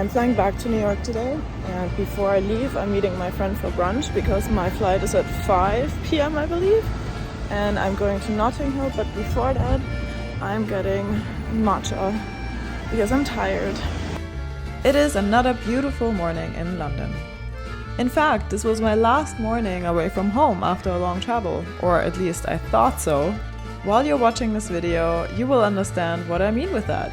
I'm flying back to New York today, and before I leave I'm meeting my friend for brunch because my flight is at 5 p.m. I believe, and I'm going to Notting Hill, but before that I'm getting matcha because I'm tired. It is another beautiful morning in London. In fact, this was my last morning away from home after a long travel, or at least I thought so. While you're watching this video, you will understand what I mean with that.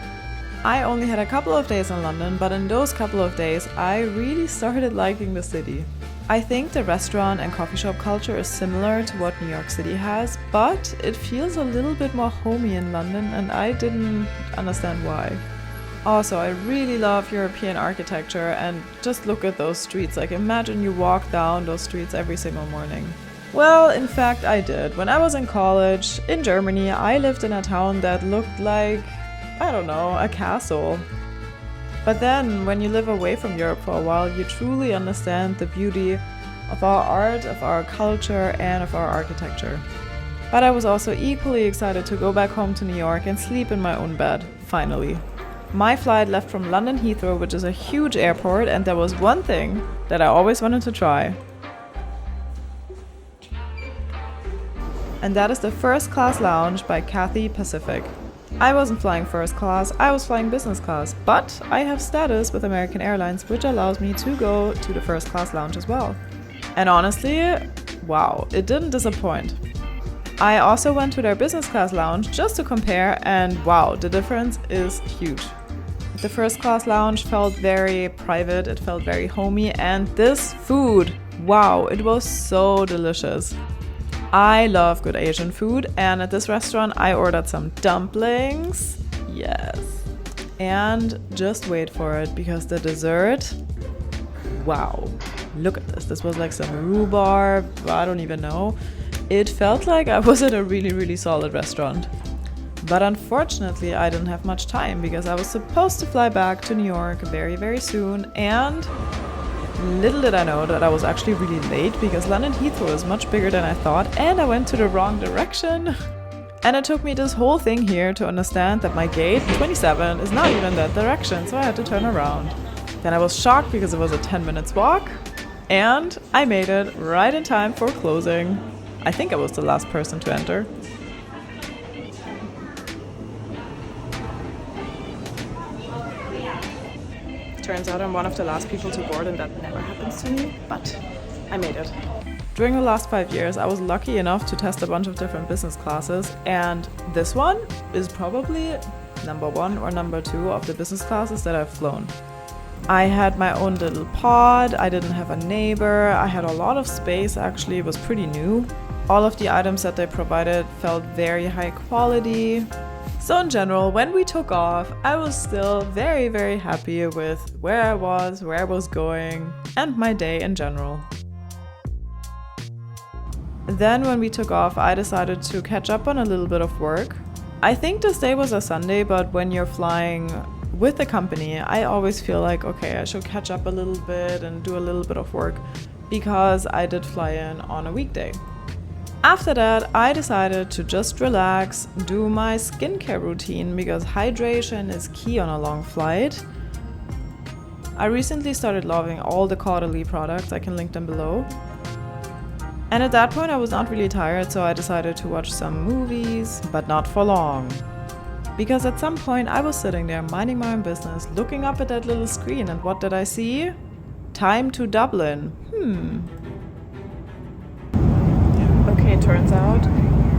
I only had a couple of days in London, but in those couple of days I really started liking the city. I think the restaurant and coffee shop culture is similar to what New York City has, but it feels a little bit more homey in London, and I didn't understand why. Also, I really love European architecture, and just look at those streets. Like, imagine you walk down those streets every single morning. Well, in fact I did. When I was in college in Germany, I lived in a town that looked like, I don't know, a castle. But then, when you live away from Europe for a while, you truly understand the beauty of our art, of our culture, and of our architecture. But I was also equally excited to go back home to New York and sleep in my own bed, finally. My flight left from London Heathrow, which is a huge airport, and there was one thing that I always wanted to try. And that is the first class lounge by Cathay Pacific. I wasn't flying first class, I was flying business class, but I have status with American Airlines, which allows me to go to the first class lounge as well. And honestly, wow, it didn't disappoint. I also went to their business class lounge just to compare, and wow, the difference is huge. The first class lounge felt very private, it felt very homey, and this food, wow, it was so delicious. I love good Asian food, and at this restaurant I ordered some dumplings, yes. And just wait for it, because the dessert, wow, look at this. This was like some rhubarb, I don't even know. It felt like I was at a really solid restaurant. But unfortunately I didn't have much time, because I was supposed to fly back to New York very soon, and little did I know that I was actually really late, because London Heathrow is much bigger than I thought, and I went to the wrong direction. And it took me this whole thing here to understand that my gate 27 is not even that direction, so I had to turn around. Then I was shocked because it was a 10 minutes walk, and I made it right in time for closing. I think I was the last person to enter. Turns out I'm one of the last people to board, and that never happens to me, but I made it. During the last 5 years, I was lucky enough to test a bunch of different business classes, and this one is probably number 1 or number 2 of the business classes that I've flown. I had my own little pod, I didn't have a neighbor, I had a lot of space actually, it was pretty new. All of the items that they provided felt very high quality. So in general, when we took off, I was still very happy with where I was going, and my day in general. Then when we took off, I decided to catch up on a little bit of work. I think this day was a Sunday, but when you're flying with the company, I always feel like, okay, I should catch up a little bit and do a little bit of work, because I did fly in on a weekday. After that, I decided to just relax, do my skincare routine, because hydration is key on a long flight. I recently started loving all the Caudalie products, I can link them below. And at that point I was not really tired, so I decided to watch some movies, but not for long. Because at some point I was sitting there minding my own business, looking up at that little screen, and what did I see? Time to Dublin. Okay, turns out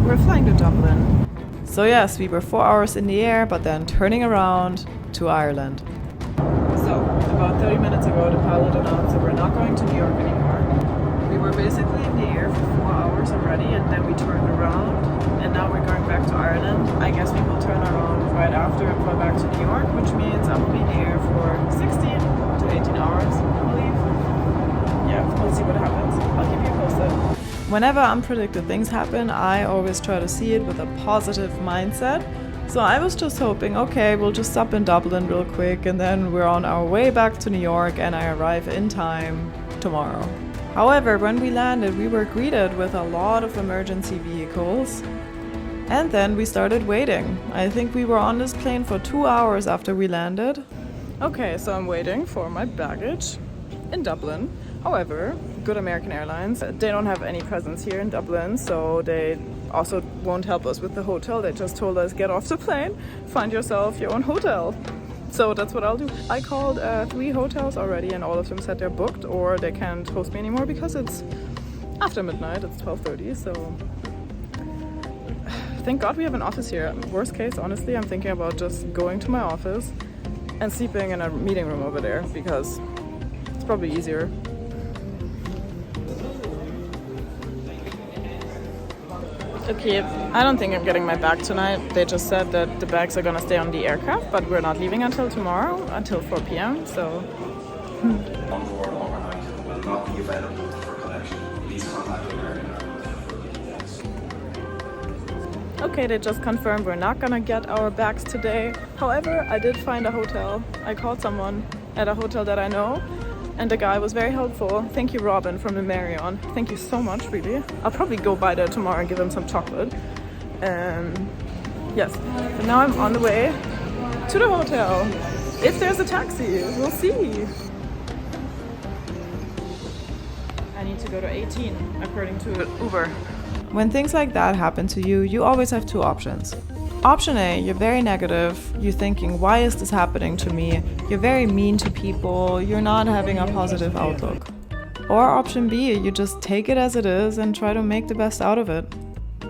we're flying to Dublin. So yes, we were 4 hours in the air, but then turning around to Ireland. So, about 30 minutes ago, the pilot announced that we're not going to New York anymore. We were basically in the air for 4 hours already, and then we turned around, and now we're going back to Ireland. I guess we will turn around right after and fly back to New York, which means I will be here for 16 to 18 hours, I believe. Yeah, we'll see what happens. I'll keep you posted. Whenever unpredicted things happen, I always try to see it with a positive mindset. So I was just hoping, okay, we'll just stop in Dublin real quick, and then we're on our way back to New York, and I arrive in time tomorrow. However, when we landed, we were greeted with a lot of emergency vehicles, and then we started waiting. I think we were on this plane for 2 hours after we landed. Okay, so I'm waiting for my baggage in Dublin. However, good American Airlines, they don't have any presence here in Dublin, so they also won't help us with the hotel. They just told us, get off the plane, find yourself your own hotel. So that's what I'll do. I called 3 hotels already and all of them said they're booked or they can't host me anymore because it's after midnight, it's 12:30, so thank God we have an office here. Worst case, honestly, I'm thinking about just going to my office and sleeping in a meeting room over there because it's probably easier. Okay, I don't think I'm getting my bag tonight. They just said that the bags are gonna stay on the aircraft, but we're not leaving until tomorrow, until 4 p.m. So. On board overnight will not be available for collection. Please contact American Airlines for details. Okay, they just confirmed we're not gonna get our bags today. However, I did find a hotel. I called someone at a hotel that I know, and the guy was very helpful. Thank you, Robin from the Marion. Thank you so much, really. I'll probably go by there tomorrow and give him some chocolate. Yes, but now I'm on the way to the hotel. If there's a taxi, we'll see. I need to go to 18, according to Uber. When things like that happen to you, you always have 2 options. Option A, you're very negative, you're thinking, why is this happening to me? You're very mean to people, you're not having a positive outlook. Or option B, you just take it as it is and try to make the best out of it.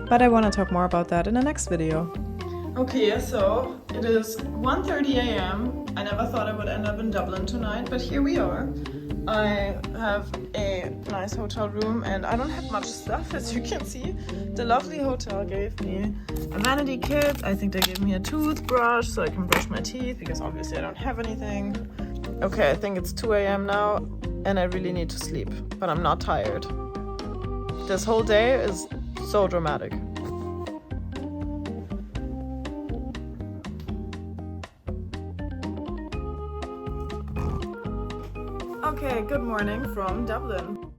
But I want to talk more about that in the next video. Okay, so it is 1:30 a.m. I never thought I would end up in Dublin tonight, but here we are. I have a nice hotel room and I don't have much stuff, as you can see. The lovely hotel gave me a vanity kit. I think they gave me a toothbrush so I can brush my teeth because obviously I don't have anything. Okay, I think it's 2 a.m. now and I really need to sleep, but I'm not tired. This whole day is so dramatic. Okay, good morning from Dublin.